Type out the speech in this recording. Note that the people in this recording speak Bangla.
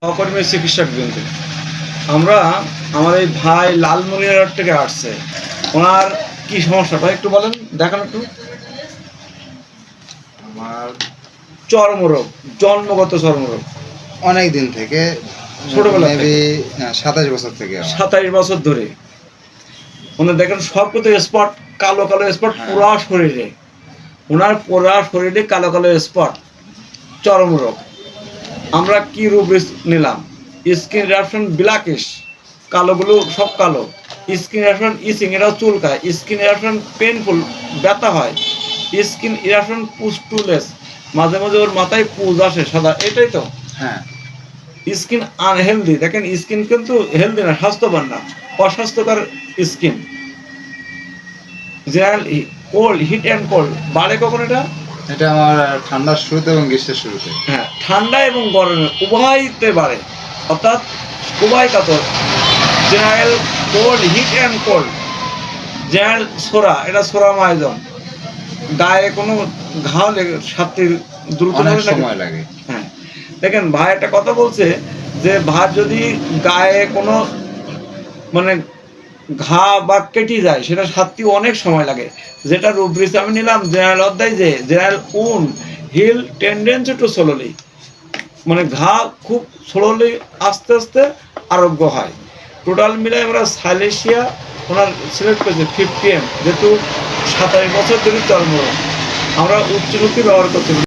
সহকর্মী চিকিৎসক বৃন্দ, আমরা আমার এই ভাই লালমনিরহাট থেকে আসছে। ওনার কি সমস্যা ভাই একটু বলেন, দেখান একটু। আমার চর্মরোগ, জন্মগত চর্মরোগ অনেক দিন থেকে, ছোটবেলা থেকে, 27 বছর থেকে 27 বছর ধরে। ওনার দেখেন সব কত স্পট, কালো কালো স্পট হ্যাঁ। পুরা শরীরে। ওনার পুরা শরীরে কালো কালো স্পট, চর্মরোগ। আমরা কি রূপ নিলাম? স্কিন রিয়াকশন ব্ল্যাকিশ, কালোগুলো সব কালো। স্কিন রিয়াকশন ইচিং, এটাও চুলকায়। স্কিন রিয়াকশন পেনফুল, ব্যথা হয়। স্কিন রিয়াকশন পুস্টুলেস, মাঝে মাঝে ওর মাথায় পুজ আসে সাদা, এটাই তো। হ্যাঁ। স্কিন আনহেলদি, দেখেন স্কিন কিন্তু হেলদি না, স্বাস্থ্যবান না, অস্বাস্থ্যকর skin. General cold, heat and cold বাড়ে কখন এটা? এটা আমার ঠান্ডার শুরুতে এবং গ্রীষ্মের শুরুতে। হ্যাঁ, ঠান্ডা এবং গরমে উভয়তে বাড়ে, অর্থাৎ উভয় কাতর। General cold, heat and cold. General সোরা, এটা সোরা মাইজন। গায়ে কোনো ঘাও লেগে সাথে দ্রুত অনেক সময় লাগে। হ্যাঁ, দেখেন ভাই একটা কথা বলছে যে ভাই যদি গায়ে কোনো মানে ঘা বা কেটে যায়, সেটা সারতে অনেক সময় লাগে। যেটা রুব্রিস আমি নিলাম জেনারেল অধ্যায়, যে জেনারেল উন হিল টেন্ডেন্সি টু স্লোলি, মানে ঘা খুব স্লোলি, আস্তে আস্তে আরোগ্য হয়। টোটাল মিলে আমরা সাইলেশিয়া ওনার সিলেক্ট করেছি 50M, যেহেতু 27 বছর ধরে চর্মরোগ। আমরা উচ্চমুখী ব্যবহার করতে